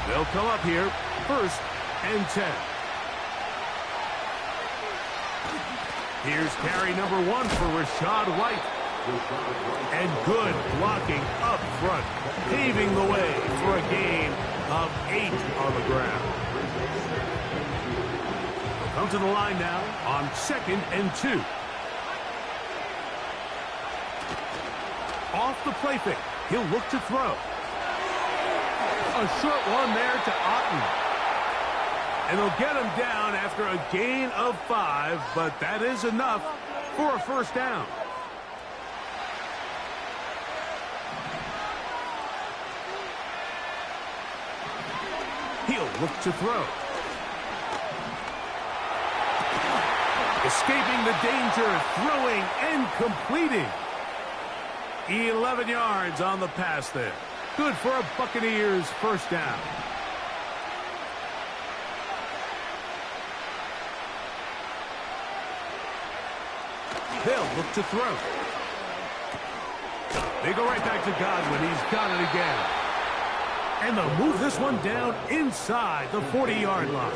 They'll come up here, 1st and 10. Here's carry number 1 for Rashad White. And good blocking up front, paving the way for a gain of 8 on the ground. They'll come to the line now on 2nd and 2. Off the play fake, he'll look to throw. A short one there to Otten. And they'll get him down after a gain of 5, but that is enough for a 1st down. He'll look to throw. Escaping the danger, throwing and completing. 11 yards on the pass there. Good for a Buccaneers 1st down. They'll look to throw. They go right back to Godwin. He's got it again. And they'll move this one down inside the 40-yard line.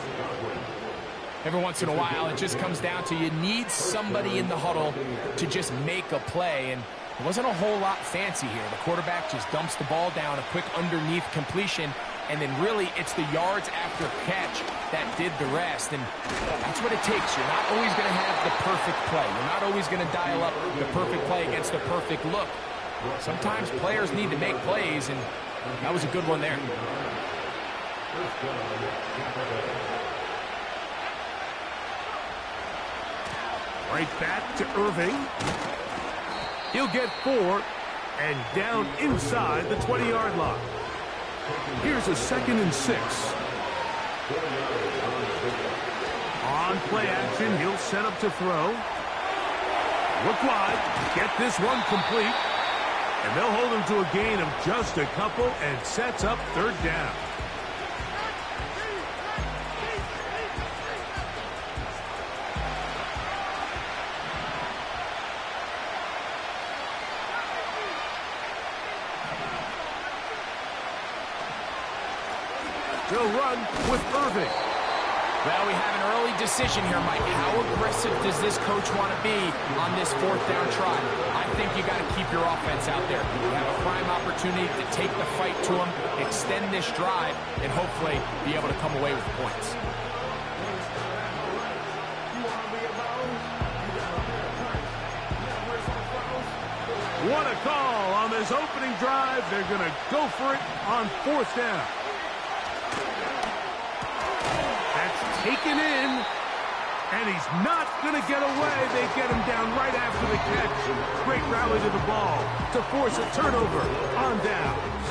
Every once in a while, it just comes down to you need somebody in the huddle to just make a play. And it wasn't a whole lot fancy here. The quarterback just dumps the ball down, a quick underneath completion, and then really it's the yards after catch that did the rest. And that's what it takes. You're not always going to have the perfect play. You're not always going to dial up the perfect play against the perfect look. Sometimes players need to make plays, and that was a good one there. Right back to Irving. He'll get 4 and down inside the 20-yard line. Here's a 2nd and 6. On play action, he'll set up to throw. Look wide, get this one complete. And they'll hold him to a gain of just a couple and sets up 3rd down. They'll run with Irving. Well, we have an early decision here, Mike. How aggressive does this coach want to be on this 4th down try? I think you got to keep your offense out there. You have a prime opportunity to take the fight to them, extend this drive, and hopefully be able to come away with points. What a call on this opening drive. They're going to go for it on 4th down. Taken in, and he's not going to get away. They get him down right after the catch. Great rally to the ball to force a turnover on downs.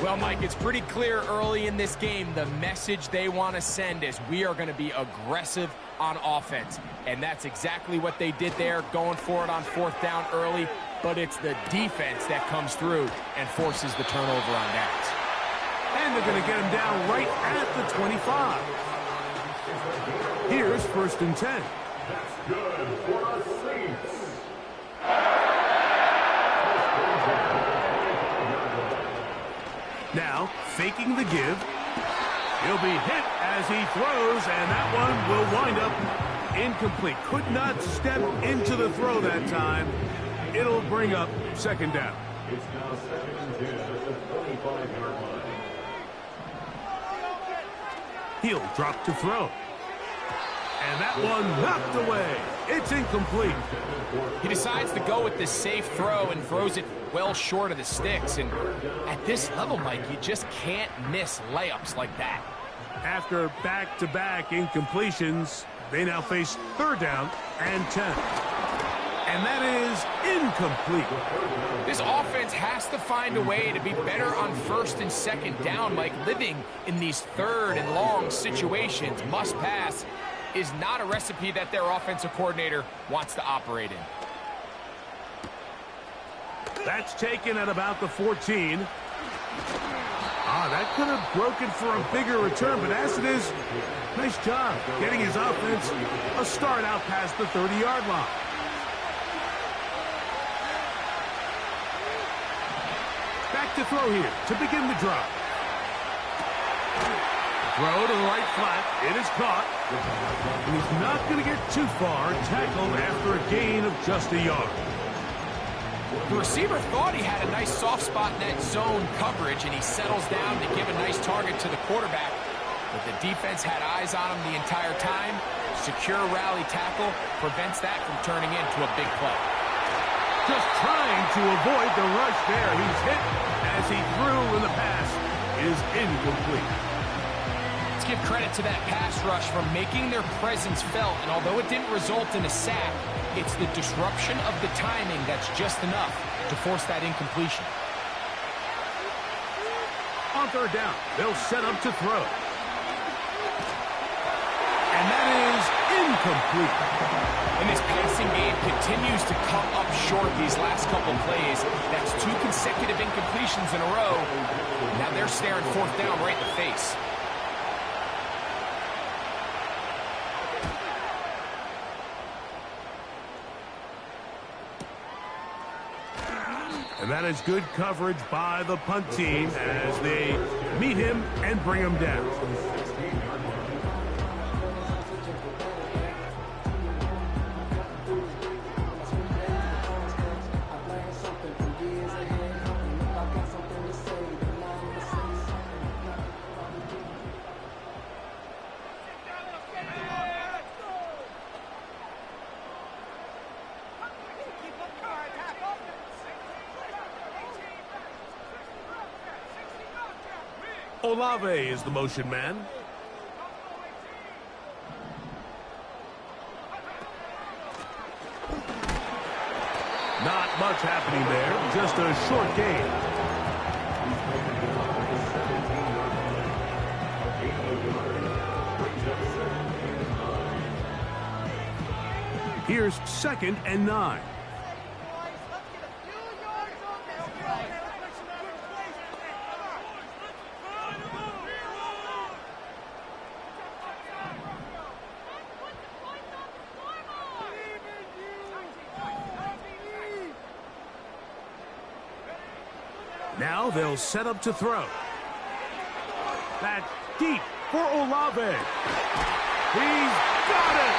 Well, Mike, it's pretty clear early in this game the message they want to send is we are going to be aggressive on offense. And that's exactly what they did there, going for it on 4th down early. But it's the defense that comes through and forces the turnover on downs. And they're going to get him down right at the 25. Here's 1st and 10. That's good for the Saints. Now, faking the give. He'll be hit as he throws, and that one will wind up incomplete. Could not step into the throw that time. It'll bring up 2nd down. It's now 2nd and 10 at the 25-yard line. He'll drop to throw. And that one knocked away. It's incomplete. He decides to go with the safe throw and throws it well short of the sticks. And at this level, Mike, you just can't miss layups like that. After back-to-back incompletions, they now face 3rd down and 10. And that is incomplete. This offense has to find a way to be better on 1st and 2nd down. Like living in these 3rd and long situations, must pass, is not a recipe that their offensive coordinator wants to operate in. That's taken at about the 14. That could have broken for a bigger return, but as it is, nice job getting his offense a start out past the 30-yard line. Back to throw here to begin the drive. Throw to the right flat. It is caught. And he's not going to get too far. Tackled after a gain of just a yard. The receiver thought he had a nice soft spot in that zone coverage, and he settles down to give a nice target to the quarterback. But the defense had eyes on him the entire time. Secure rally tackle prevents that from turning into a big play. Just trying to avoid the rush there. He's hit as he threw, and the pass is incomplete. Let's give credit to that pass rush for making their presence felt, and although it didn't result in a sack, it's the disruption of the timing that's just enough to force that incompletion. On third down, they'll set up to throw. And that is incomplete. And this passing game continues to come up short these last couple plays. That's 2 consecutive incompletions in a row. Now they're staring fourth down right in the face. And that is good coverage by the punt team as they meet him and bring him down. Olave is the motion man. Not much happening there, just a short gain. Here's 2nd and 9. Now they'll set up to throw. That's deep for Olave. He's got it.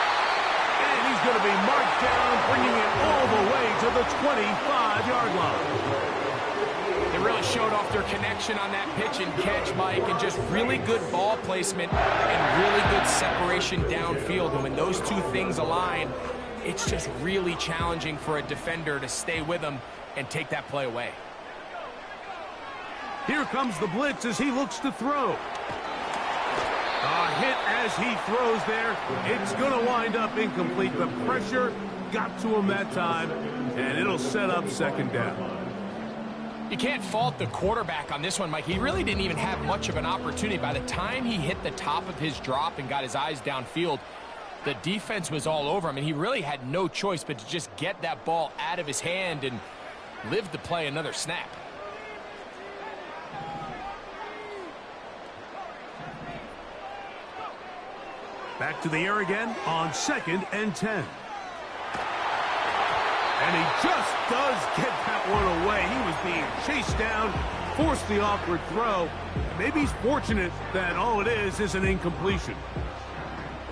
And he's going to be marked down, bringing it all the way to the 25-yard line. They really showed off their connection on that pitch and catch, Mike, and just really good ball placement and really good separation downfield. And when those two things align, it's just really challenging for a defender to stay with them and take that play away. Here comes the blitz as he looks to throw. A hit as he throws there. It's going to wind up incomplete. The pressure got to him that time, and it'll set up 2nd down. You can't fault the quarterback on this one, Mike. He really didn't even have much of an opportunity. By the time he hit the top of his drop and got his eyes downfield, the defense was all over him, and he really had no choice but to just get that ball out of his hand and live to play another snap. Back to the air again on 2nd and 10. And he just does get that one away. He was being chased down, forced the awkward throw. Maybe he's fortunate that all it is an incompletion.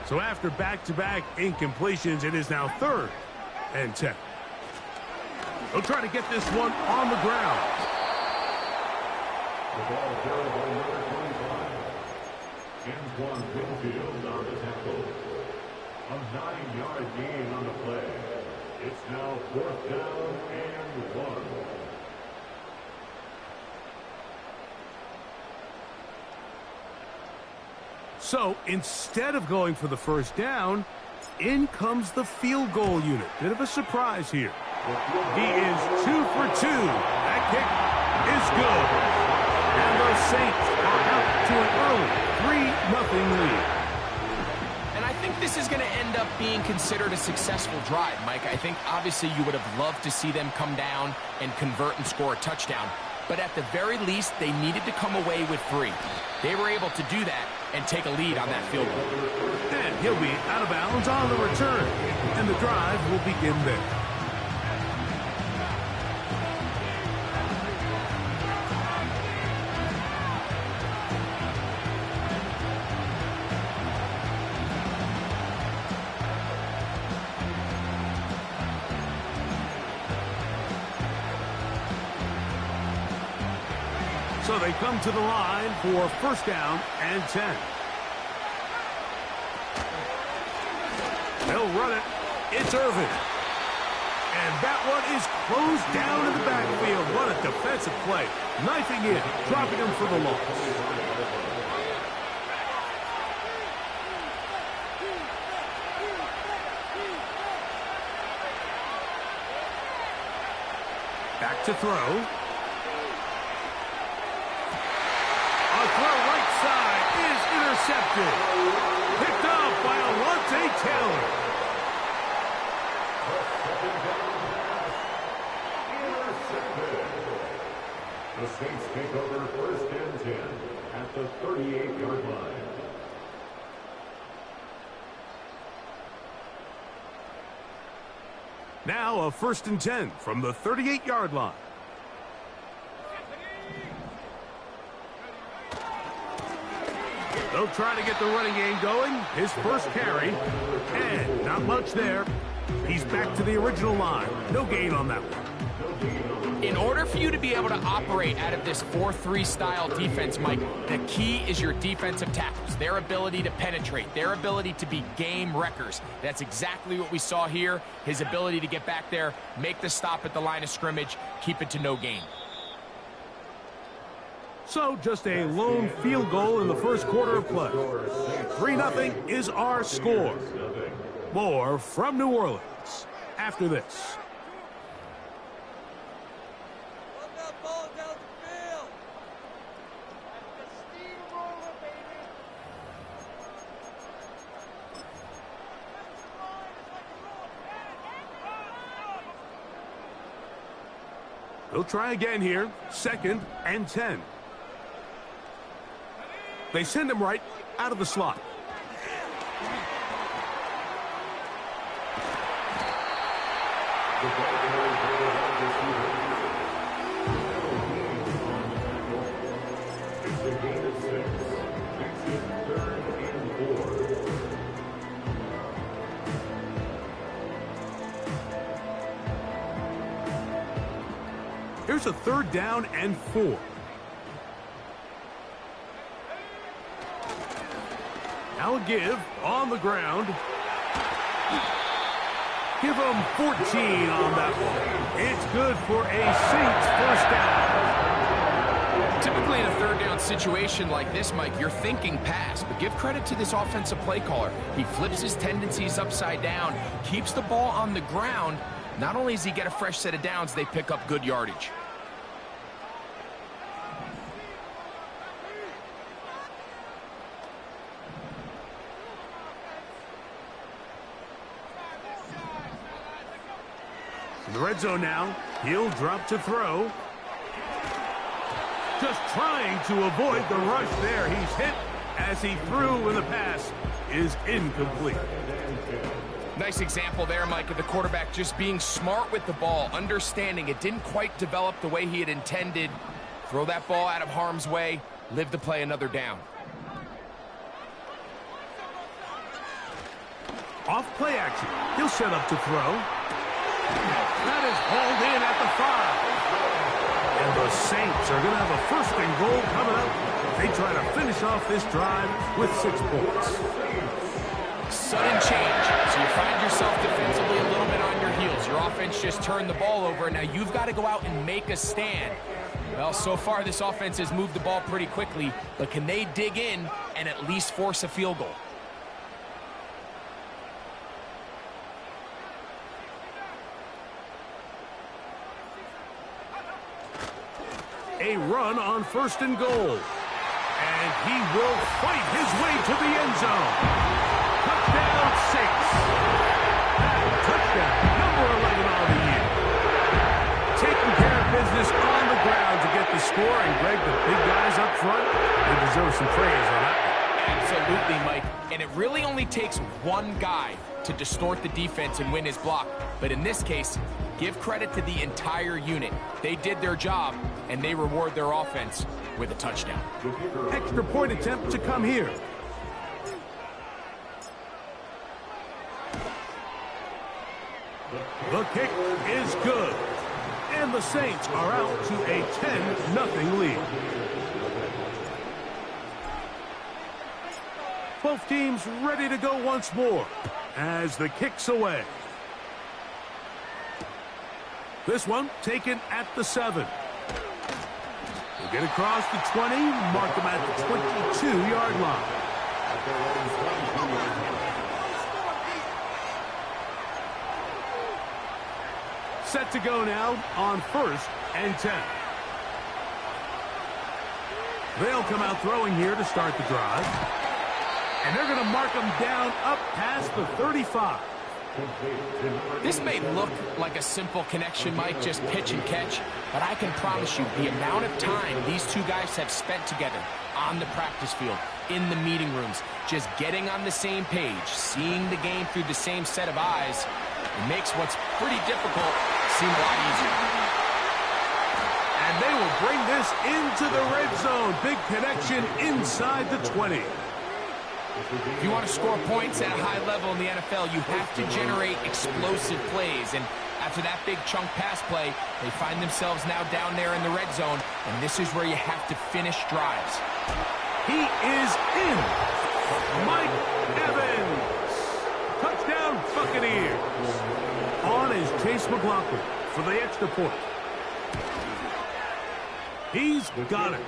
So after back-to-back incompletions, it is now 3rd and 10. He'll try to get this one on the ground. The ball carried by number 25. Antoine Winfield on the tackle. A 9-yard gain on the play. It's now 4th down and 1. So instead of going for the 1st down, in comes the field goal unit. Bit of a surprise here. He is 2 for 2. That kick is good. And the Saints are out to an early 3-0 lead. And I think this is going to end up being considered a successful drive, Mike. I think obviously you would have loved to see them come down and convert and score a touchdown. But at the very least, they needed to come away with 3. They were able to do that and take a lead on that field goal. And he'll be out of bounds on the return. And the drive will begin there. they come to the line for first down and 10. They'll run it. It's Irvin. And that one is closed down in the backfield. What a defensive play. Knifing in, dropping him for the loss. Back to throw. A throw right side is intercepted. Picked up by Alontae Taylor. The Saints take over first and 10 at the 38-yard line. Now a first and 10 from the 38-yard line. They'll try to get the running game going. His first carry. And not much there. He's back to the original line. No gain on that one. In order for you to be able to operate out of this 4-3 style defense, Mike, the key is your defensive tackles, their ability to penetrate, their ability to be game wreckers. That's exactly what we saw here, his ability to get back there, make the stop at the line of scrimmage, keep it to no gain. So just a lone field goal in the first quarter of play. 3-0 is our score. More from New Orleans after this. They'll try again here. Second and 10. They send him right out of the slot. Here's a third down and 4. Now a give on the ground. Give him 14 on that one. It's good for a Saints first down. Typically in a third down situation like this, Mike, you're thinking pass, but give credit to this offensive play caller. He flips his tendencies upside down, keeps the ball on the ground. Not only does he get a fresh set of downs, they pick up good yardage. In the red zone now, he'll drop to throw. Just trying to avoid the rush there. He's hit as he threw, and the pass is incomplete. Nice example there, Mike, of the quarterback just being smart with the ball, understanding it didn't quite develop the way he had intended. Throw that ball out of harm's way, live to play another down. Off play action. He'll set up to throw. That is hauled in at the 5. And the Saints are going to have a first and goal coming up. They try to finish off this drive with 6 points. Sudden change. So you find yourself defensively a little bit on your heels. Your offense just turned the ball over. Now you've got to go out and make a stand. Well, so far this offense has moved the ball pretty quickly, but can they dig in and at least force a field goal? A run on first and goal. And he will fight his way to the end zone. Touchdown, Saints. Touchdown, number 11 on the year. Taking care of business on the ground to get the score. And, Greg, the big guys up front, they deserve some praise on that one. Absolutely, Mike. And it really only takes one guy to distort the defense and win his block. But in this case, give credit to the entire unit. They did their job, and they reward their offense with a touchdown. Extra point attempt to come here. The kick is good. And the Saints are out to a 10-0 lead. Both teams ready to go once more as the kick's away. This one taken at the 7. We'll get across the 20, mark them at the 22-yard line. Set to go now on 1st and 10. They'll come out throwing here to start the drive. And they're going to mark them down up past the 35. This may look like a simple connection, Mike, just pitch and catch, but I can promise you the amount of time these two guys have spent together on the practice field, in the meeting rooms, just getting on the same page, seeing the game through the same set of eyes, it makes what's pretty difficult seem a lot easier. And they will bring this into the red zone. Big connection inside the 20. If you want to score points at a high level in the NFL, you have to generate explosive plays. And after that big chunk pass play, they find themselves now down there in the red zone. And this is where you have to finish drives. He is in. Mike Evans. Touchdown, Buccaneers. On is Chase McLaughlin for the extra point. He's got it.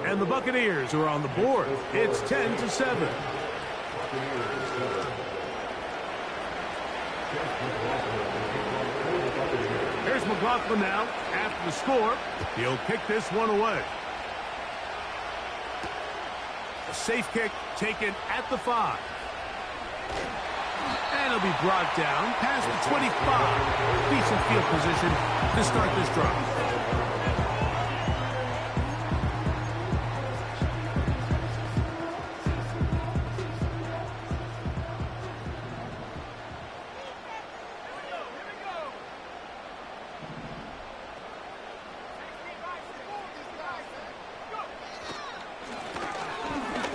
And the Buccaneers are on the board. It's 10-7. Here's McLaughlin now. After the score, he'll kick this one away. A safe kick taken at the 5. And he'll be brought down past the 25. Decent field position to start this drive.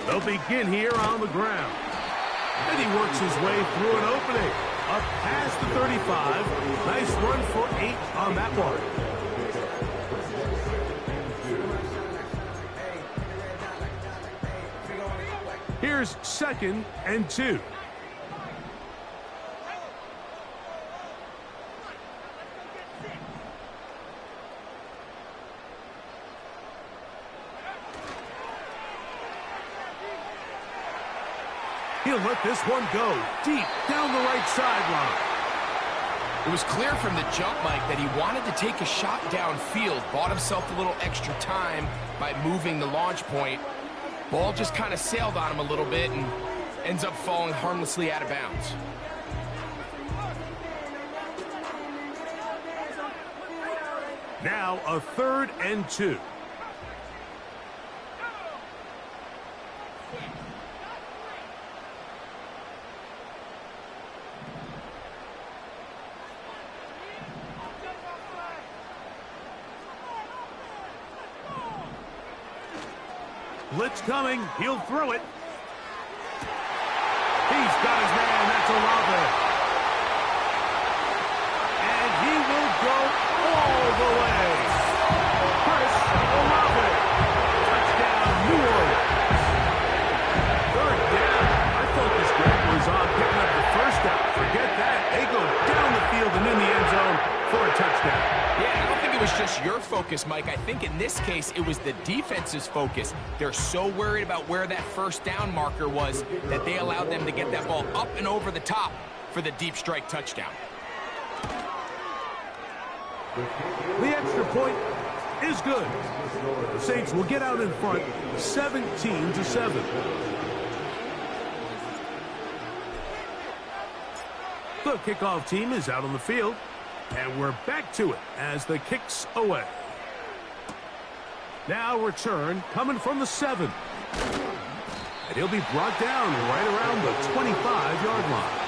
They'll begin here on the ground. And he works his way through an opening. Up past the 35. Nice run for 8 on that one. Here's 2nd and 2. He'll let this one go deep down the right sideline. It was clear from the jump, Mike, that he wanted to take a shot downfield, bought himself a little extra time by moving the launch point. Ball just kind of sailed on him a little bit and ends up falling harmlessly out of bounds. Now a 3rd and 2. Blitz coming. He'll throw it. He's got his man. That's Olave. And he will go all the way. Chris Olave. Touchdown, New Orleans. 3rd down. I focus, Greg, was on picking up the 1st down. Forget that. They go down the field and in the end zone for a touchdown. Yeah, I don't think it was just your focus, Mike. I think in this case, it was the defense's focus. They're so worried about where that 1st down marker was that they allowed them to get that ball up and over the top for the deep strike touchdown. The extra point is good. The Saints will get out in front 17-7. The kickoff team is out on the field. And we're back to it as the kick's away. Now return coming from the 7. And he'll be brought down right around the 25-yard line.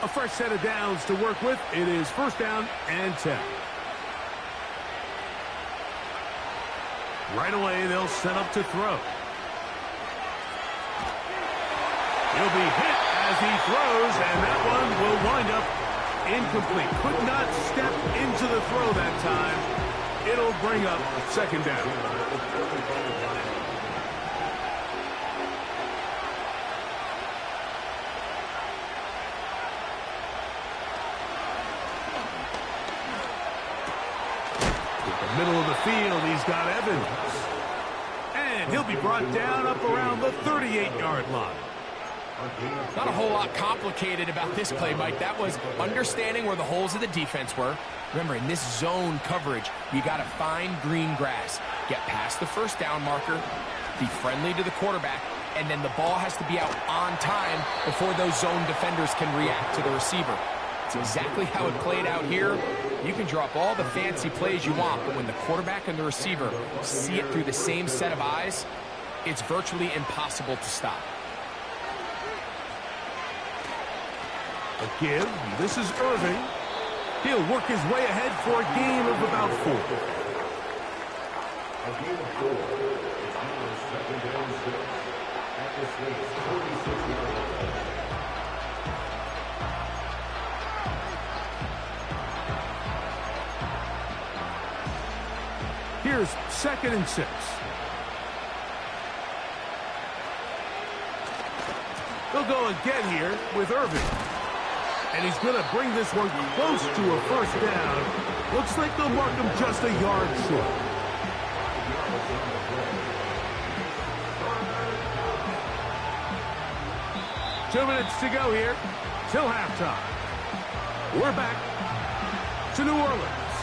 A fresh set of downs to work with. It is 1st down and 10. Right away, they'll set up to throw. He'll be hit as as he throws, and that one will wind up incomplete. Could not step into the throw that time. It'll bring up second down. Middle of the field, he's got Evans. And he'll be brought down up around the 38-yard line. Not a whole lot complicated about this play, Mike. That was understanding where the holes of the defense were. Remember, in this zone coverage, you got to find green grass. Get past the first down marker, be friendly to the quarterback, and then the ball has to be out on time before those zone defenders can react to the receiver. It's exactly how it played out here. You can drop all the fancy plays you want, but when the quarterback and the receiver see it through the same set of eyes, it's virtually impossible to stop. A give. This is Irving. He'll work his way ahead for a gain of about 4. A gain of 4. It's now second down 6. At the State's 36-yard line. Here's 2nd and 6. They'll go again here with Irving. And he's going to bring this one close to a first down. Looks like they'll mark him just a yard short. Two minutes to go here till halftime. We're back to New Orleans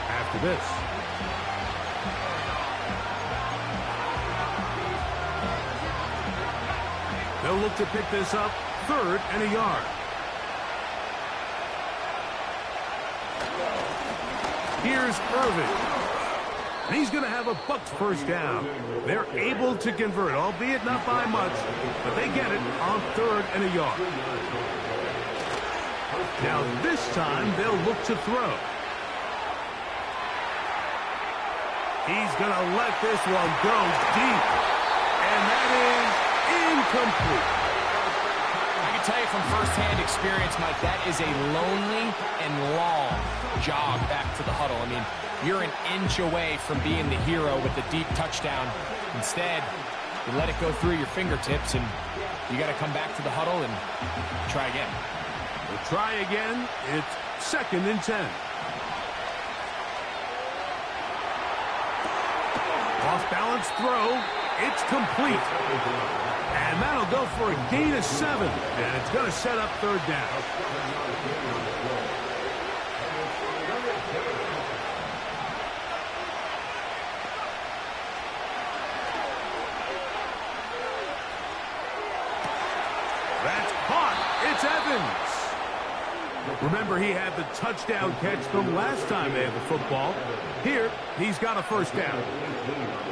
after this. They'll look to pick this up, 3rd and a yard. Here's Irving. And he's going to have a Bucs first down. They're able to convert, albeit not by much, but they get it on 3rd and a yard. Now this time they'll look to throw. He's going to let this one go deep. And that is incomplete. I can tell you from firsthand experience, Mike, that is a lonely and long jog back to the huddle. I mean, you're an inch away from being the hero with the deep touchdown. Instead, you let it go through your fingertips, and you got to come back to the huddle and try again. We'll try again. It's 2nd and 10. Off-balance throw. It's complete. And that'll go for a gain of 7. And it's going to set up 3rd down. That's caught. It's Evans. Remember, he had the touchdown catch from last time they had the football. Here, he's got a first down.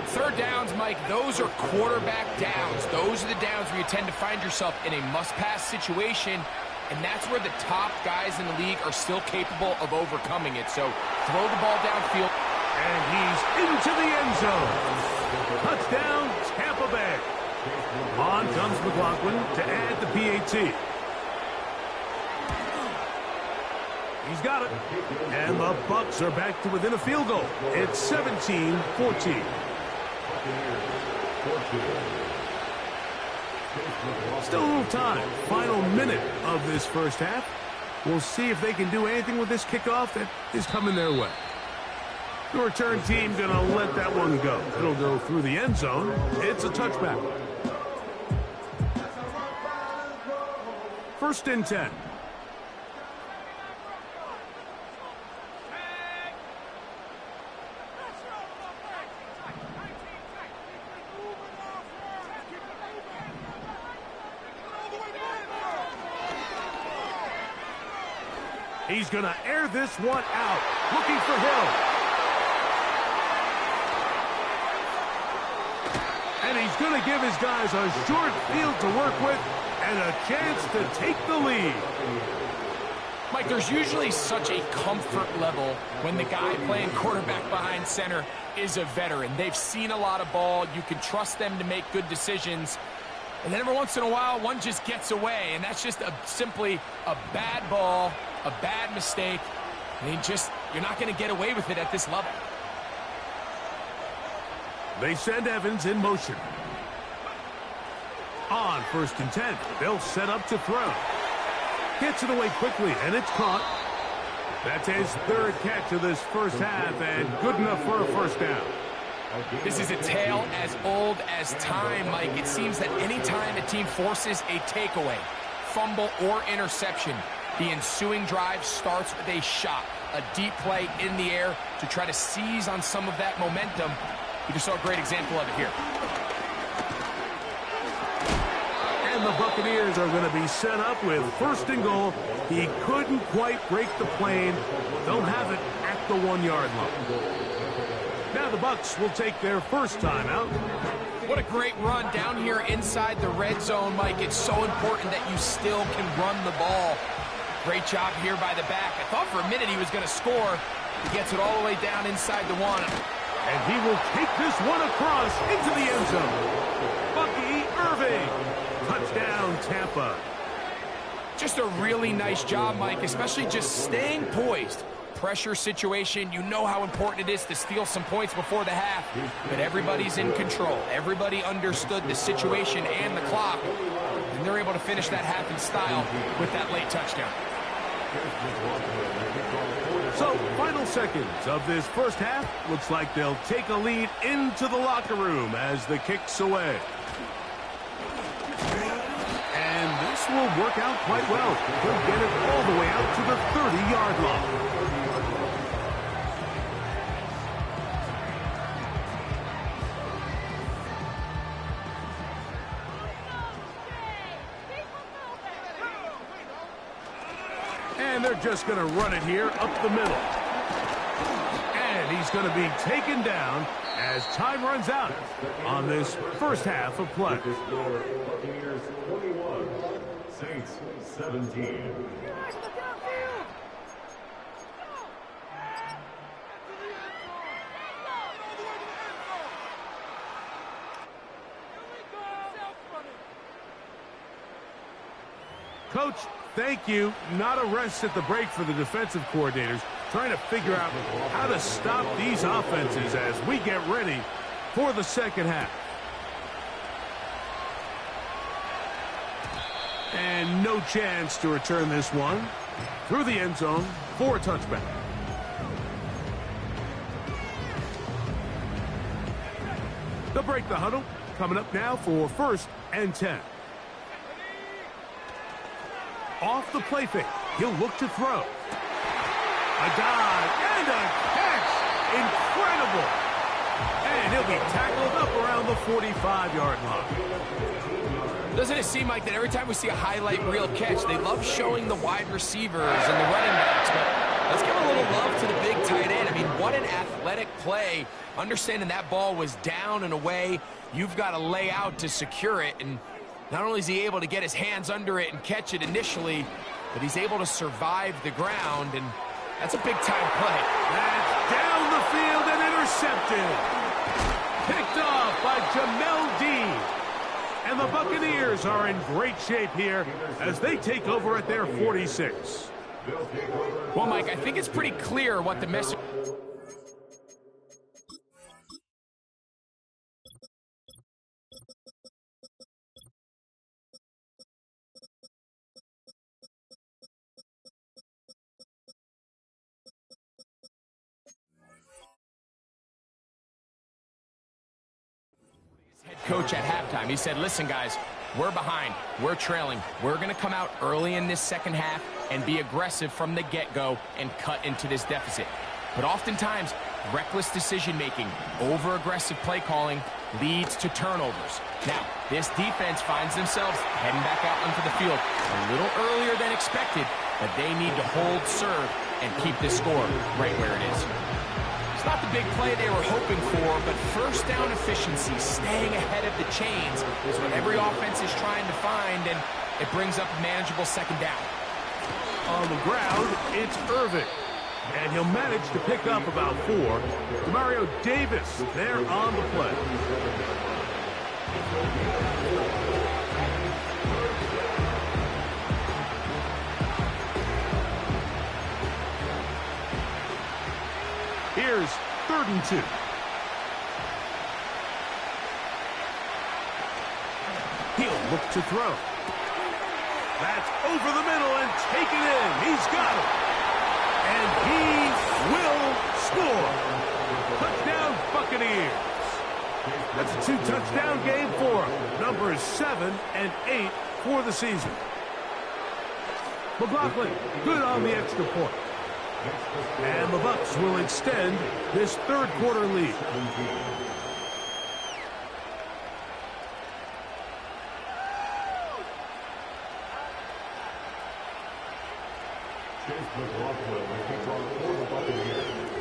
3rd downs, Mike, those are quarterback downs. Those are the downs where you tend to find yourself in a must-pass situation, and that's where the top guys in the league are still capable of overcoming it. So throw the ball downfield. And he's into the end zone. Touchdown, Tampa Bay. On comes McLaughlin to add the PAT. He's got it. And the Bucs are back to within a field goal. It's 17-14. Still a little time. Final minute of this first half. We'll see if they can do anything with this kickoff that is coming their way. The return team going to let that one go. It'll go through the end zone. It's a touchback. 1st and 10. He's going to air this one out. Looking for Hill. And he's going to give his guys a short field to work with and a chance to take the lead. Mike, there's usually such a comfort level when the guy playing quarterback behind center is a veteran. They've seen a lot of ball. You can trust them to make good decisions. And then every once in a while, one just gets away, and that's just simply a bad ball, a bad mistake. I mean, you're not going to get away with it at this level. They send Evans in motion. On 1st and 10, they'll set up to throw. Gets it away quickly, and it's caught. That's his 3rd catch of this first half, and good enough for a first down. This is a tale as old as time, Mike. It seems that any time a team forces a takeaway, fumble, or interception, the ensuing drive starts with a shot, a deep play in the air to try to seize on some of that momentum. We just saw a great example of it here. And the Buccaneers are going to be set up with 1st and goal. He couldn't quite break the plane. They'll have it at the 1-yard line. Now the Bucs will take their first timeout. What a great run down here inside the red zone, Mike. It's so important that you still can run the ball. Great job here by the back. I thought for a minute he was going to score. He gets it all the way down inside the 1. And he will take this one across into the end zone. Bucky Irving. Touchdown, Tampa. Just a really nice job, Mike, especially just staying poised. Pressure situation, you know how important it is to steal some points before the half, but everybody's in control. Everybody understood the situation and the clock, and they're able to finish that half in style with that late touchdown. So, final seconds of this first half. Looks like they'll take a lead into the locker room as the kick's away. And this will work out quite well. He'll get it all the way out to the 30-yard line. And they're just going to run it here up the middle. And he's going to be taken down as time runs out on this first half of play. Buccaneers 21, Saints 17. Coach, thank you. Not a rest at the break for the defensive coordinators, trying to figure out how to stop these offenses as we get ready for the second half. And no chance to return this one through the end zone for a touchback. They'll break the huddle. Coming up now for 1st and 10. Off the play fake, he'll look to throw. A dive and a catch. Incredible. And he'll be tackled up around the 45-yard line. Doesn't it seem like that every time we see a highlight reel catch, they love showing the wide receivers and the running backs, but let's give a little love to the big tight end. I mean, what an athletic play. Understanding that ball was down and away, you've got to lay out to secure it, and not only is he able to get his hands under it and catch it initially, but he's able to survive the ground, and that's a big-time play. That's down the field and intercepted. Picked off by Jamel Dean. And the Buccaneers are in great shape here as they take over at their 46. Well, Mike, I think it's pretty clear what the message... Coach at halftime, he said, listen guys, we're behind, we're trailing, we're going to come out early in this second half and be aggressive from the get-go and cut into this deficit. But oftentimes, reckless decision-making, over-aggressive play calling leads to turnovers. Now, this defense finds themselves heading back out onto the field a little earlier than expected, but they need to hold serve and keep this score right where it is. Not the big play they were hoping for, but first down efficiency, staying ahead of the chains, is what every offense is trying to find, and it brings up a manageable second down. On the ground, it's Irving, and he'll manage to pick up about 4. Demario Davis there on the play. 3rd and 2. He'll look to throw. That's over the middle and taken in. He's got it. And he will score. Touchdown, Buccaneers. That's a 2-touchdown game for him. Numbers 7 and 8 for the season. McLaughlin, good on the extra point. And the Bucs will extend this 3rd quarter lead.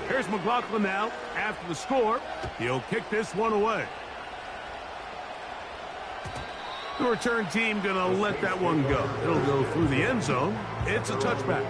Here's McLaughlin now after the score. He'll kick this one away. The return team going to let that one go. It'll go through the end zone. It's a touchback.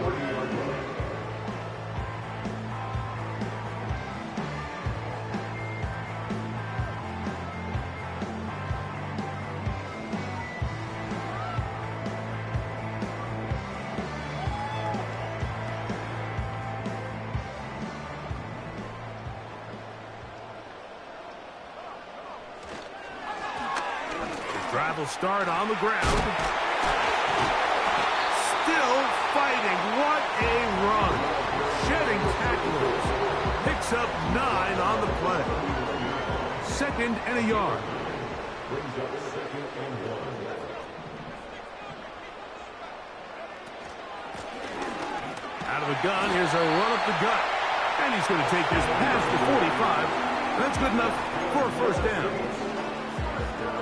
Drive will start on the ground. Still fighting. What a run. Shedding tacklers. Picks up 9 on the play. 2nd and a yard. Brings up 2nd and 1. Out of the gun, here's a run up the gut. And he's going to take this past the 45. That's good enough for a 1st down.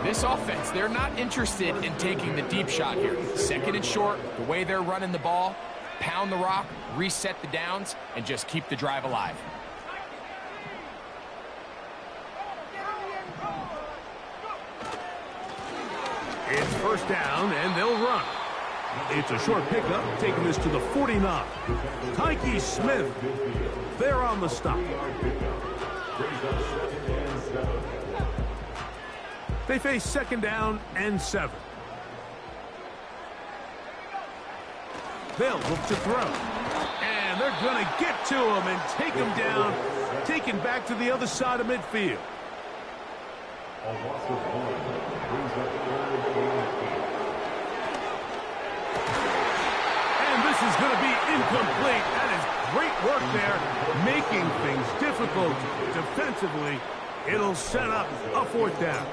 This offense, they're not interested in taking the deep shot here. 2nd and short, the way they're running the ball, pound the rock, reset the downs, and just keep the drive alive. It's 1st down, and they'll run. It's a short pickup, taking this to the 49. Tyke Smith, there on the stop. They face 2nd down and 7. They'll look to throw. And they're going to get to him and take him down, taken back to the other side of midfield. And this is going to be incomplete. That is great work there, making things difficult defensively. It'll set up a 4th down.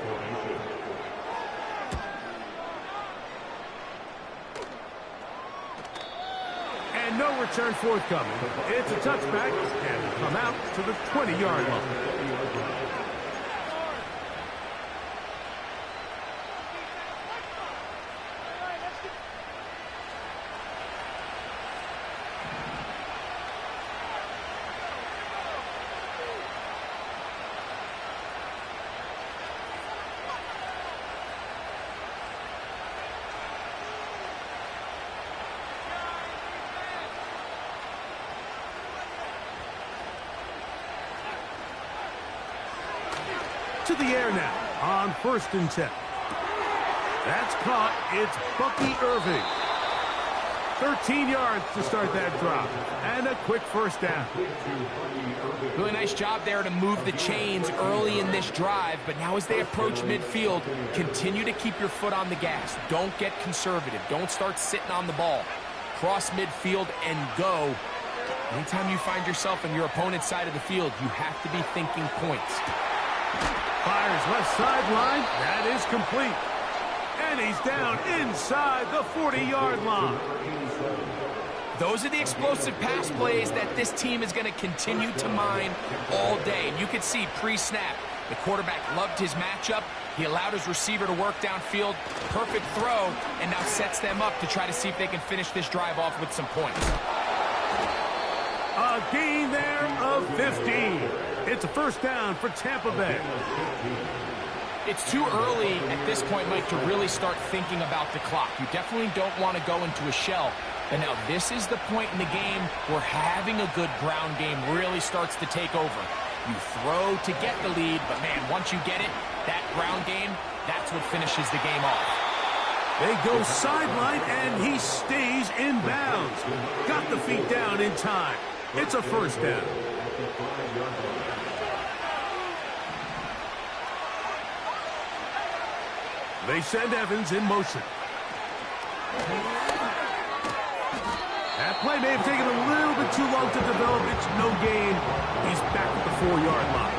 And no return forthcoming. It's a touchback and come out to the 20-yard line. To the air now on 1st and 10. That's caught. It's Bucky Irving. 13 yards to start that drop. And a quick 1st down. Really nice job there to move the chains early in this drive. But now as they approach midfield, continue to keep your foot on the gas. Don't get conservative. Don't start sitting on the ball. Cross midfield and go. Anytime you find yourself on your opponent's side of the field, you have to be thinking points. Fires left sideline. That is complete. And he's down inside the 40-yard line. Those are the explosive pass plays that this team is going to continue to mine all day. And you can see pre-snap, the quarterback loved his matchup. He allowed his receiver to work downfield. Perfect throw, and now sets them up to try to see if they can finish this drive off with some points. A gain there of 15. It's a 1st down for Tampa Bay. It's too early at this point, Mike, to really start thinking about the clock. You definitely don't want to go into a shell. And now this is the point in the game where having a good ground game really starts to take over. You throw to get the lead, but man, once you get it, that ground game, that's what finishes the game off. They go sideline, and he stays in bounds. Got the feet down in time. It's a 1st down. They send Evans in motion. That play may have taken a little bit too long to develop. It's no gain. He's back at the 4-yard line.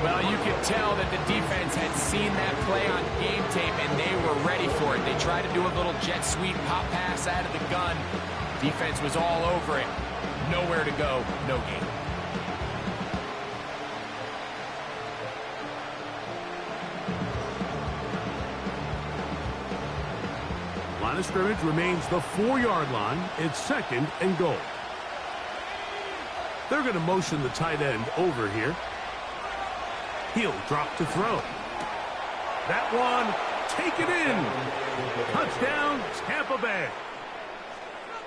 Well, you could tell that the defense had seen that play on game tape, and they were ready for it. They tried to do a little jet sweep pop pass out of the gun. Defense was all over it. Nowhere to go, no gain. Line of scrimmage remains the 4-yard line. It's 2nd and goal. They're going to motion the tight end over here. He'll drop to throw. That one, take it in. Touchdown, Tampa Bay.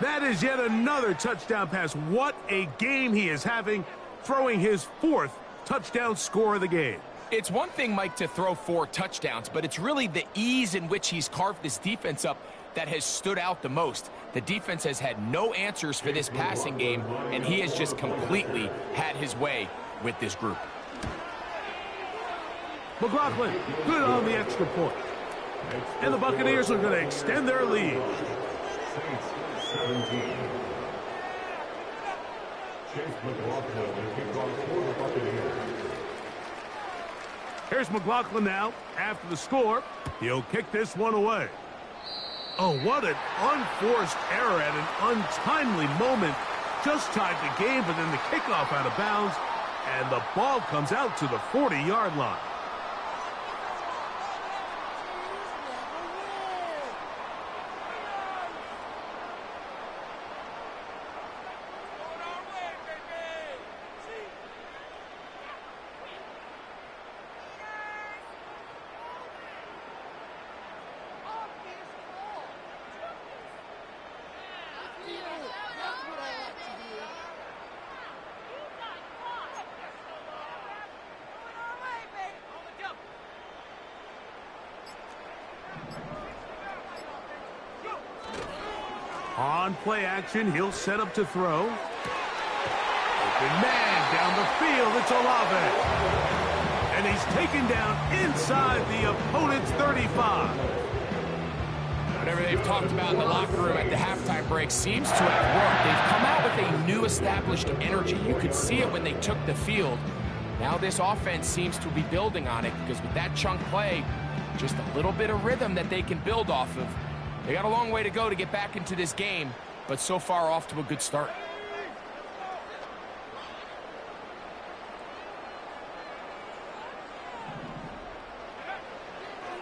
That is yet another touchdown pass. What a game he is having, throwing his 4th touchdown score of the game. It's one thing, Mike, to throw 4 touchdowns, but it's really the ease in which he's carved this defense up that has stood out the most. The defense has had no answers for this passing game, and he has just completely had his way with this group. McLaughlin, good on the extra point. And the Buccaneers are going to extend their lead. 17. Chase McLaughlin, the kickoff for the Buccaneers. Here's McLaughlin now. After the score, he'll kick this one away. Oh, what an unforced error at an untimely moment. Just tied the game, but then the kickoff out of bounds, and the ball comes out to the 40-yard line. On play action, he'll set up to throw. Open man down the field, it's Olave. And he's taken down inside the opponent's 35. Whatever they've talked about in the locker room at the halftime break seems to have worked. They've come out with a new established energy. You could see it when they took the field. Now this offense seems to be building on it, because with that chunk play, just a little bit of rhythm that they can build off of. They got a long way to go to get back into this game, but so far off to a good start.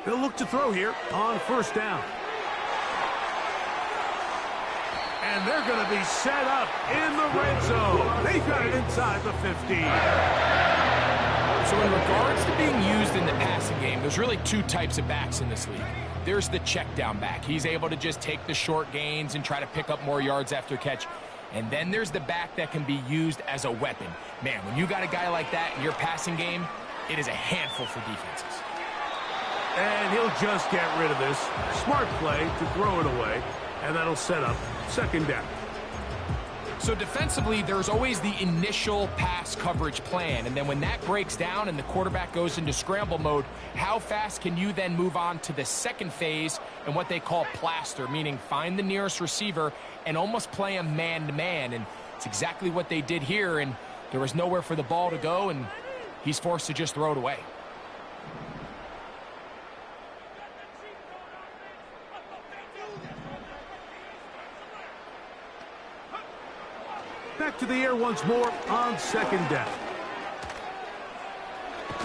They'll look to throw here on 1st down. And they're going to be set up in the red zone. They've got it inside the 15. So in regards to being used in the passing game, there's really 2 types of backs in this league. There's the check down back. He's able to just take the short gains and try to pick up more yards after catch. And then there's the back that can be used as a weapon. Man, when you got a guy like that in your passing game, it is a handful for defenses. And he'll just get rid of this. Smart play to throw it away. And that'll set up 2nd down. So defensively, there's always the initial pass coverage plan. And then when that breaks down and the quarterback goes into scramble mode, how fast can you then move on to the second phase and what they call plaster, meaning find the nearest receiver and almost play him man-to-man. And it's exactly what they did here. And there was nowhere for the ball to go, and he's forced to just throw it away. Back to the air once more on 2nd down.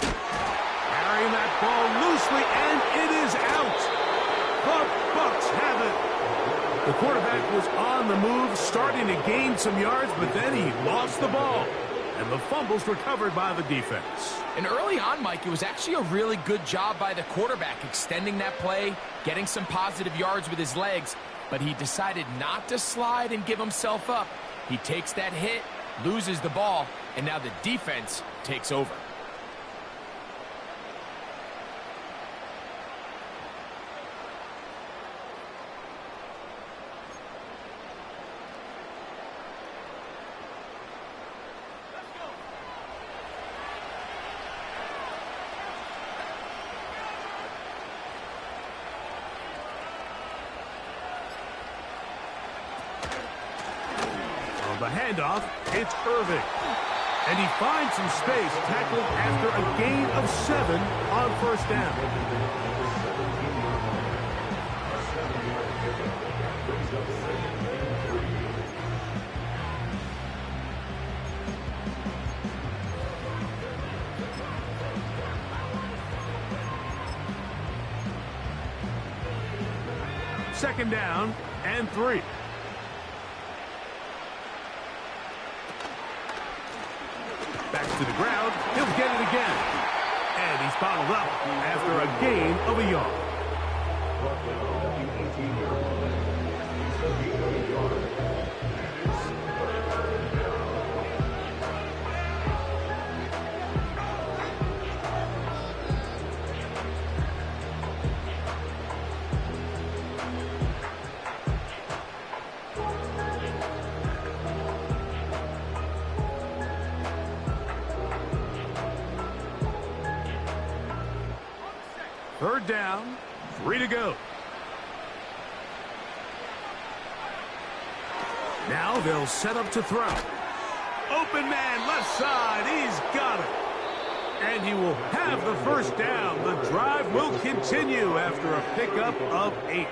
Carrying that ball loosely, and it is out. The Bucs have it. The quarterback was on the move, starting to gain some yards, but then he lost the ball. And the fumble's recovered by the defense. And early on, Mike, it was actually a really good job by the quarterback, extending that play, getting some positive yards with his legs, but he decided not to slide and give himself up. He takes that hit, loses the ball, and now the defense takes over. On the handoff, it's Irving. And he finds some space, tackled after a gain of 7 on first down. Second down and 3. Back to the ground. He'll get it again. And he's bottled up after a gain of a yard. Third down, 3 to go. Now they'll set up to throw. Open man, left side, he's got it. And he will have the first down. The drive will continue after a pickup of 8.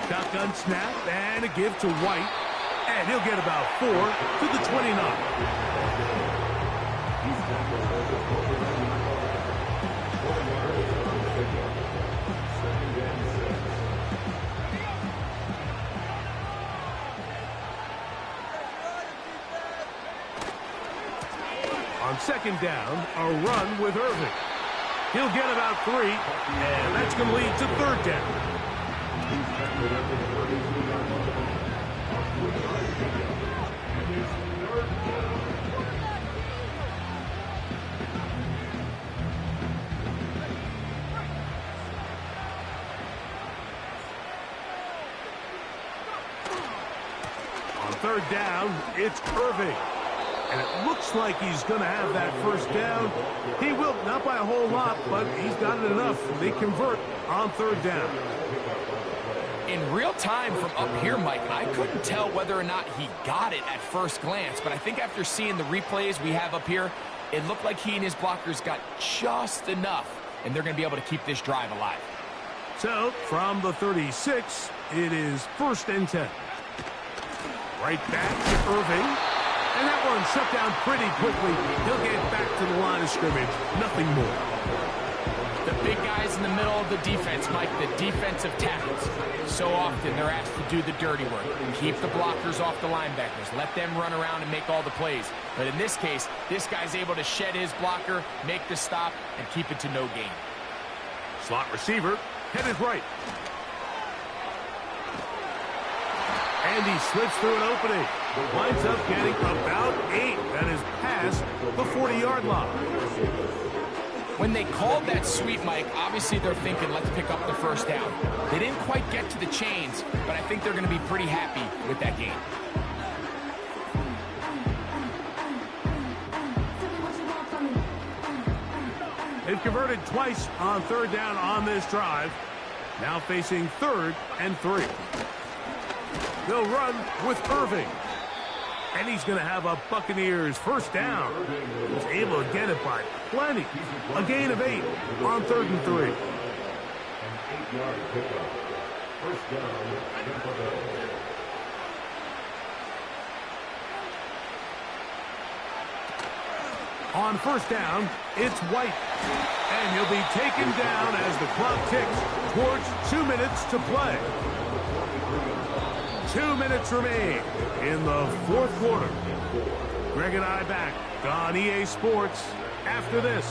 Shotgun snap and a give to White. And he'll get about 4 to the 29. On second down, a run with Irving. He'll get about 3, and that's going to lead to third down. On third down, it's Irving. And it looks like he's going to have that first down. He will, not by a whole lot, but he's got it enough. They convert on third down. In real time from up here, Mike, I couldn't tell whether or not he got it at first glance, but I think after seeing the replays we have up here, it looked like he and his blockers got just enough, and they're going to be able to keep this drive alive. So, from the 36, it is 1st and 10. Right back to Irving. And that one shut down pretty quickly. He'll get back to the line of scrimmage. Nothing more. The big guys in the middle of the defense, Mike, the defensive tackles. So often they're asked to do the dirty work. Keep the blockers off the linebackers. Let them run around and make all the plays. But in this case, this guy's able to shed his blocker, make the stop, and keep it to no gain. Slot receiver, headed right. And he slips through an opening. Winds up getting about 8. That is past the 40-yard line. When they called that sweep, Mike, obviously they're thinking, let's pick up the first down. They didn't quite get to the chains, but I think they're going to be pretty happy with that game. They've converted twice on third down on this drive. Now facing 3rd and 3. They'll run with Irving. And he's going to have a Buccaneers first down. He's able to get it by plenty. A gain of 8 on 3rd and 3. An 8-yard pickup. First down, Tampa Bay. On first down, it's White. And he'll be taken down as the clock ticks towards 2 minutes to play. 2 minutes remain in the 4th quarter. Greg and I back on EA Sports after this.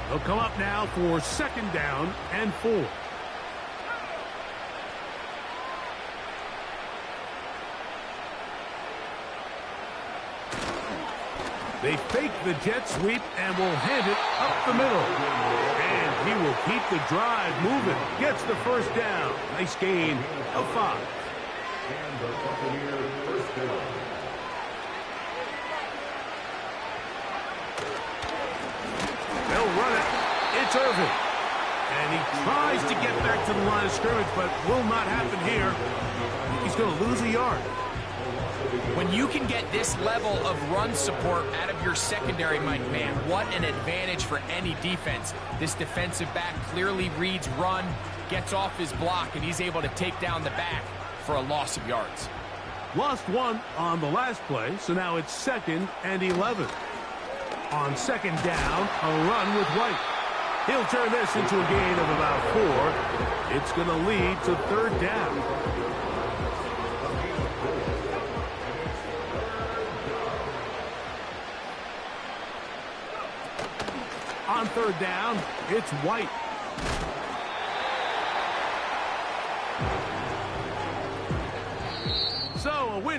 They'll come up now for 2nd down and 4. They fake the jet sweep and will hand it up the middle. And he will keep the drive moving. Gets the 1st down. Nice gain of 5. And the Buccaneers first down. They'll run it. It's Irvin. And he tries to get back to the line of scrimmage, but will not happen here. He's going to lose a yard. When you can get this level of run support out of your secondary, Mike, man, what an advantage for any defense. This defensive back clearly reads run, gets off his block, and he's able to take down the back for a loss of yards. Lost 1 on the last play, so now it's 2nd and 11. On 2nd down, a run with White. He'll turn this into a gain of about 4. It's going to lead to 3rd down. On 3rd down, it's White. So a win here.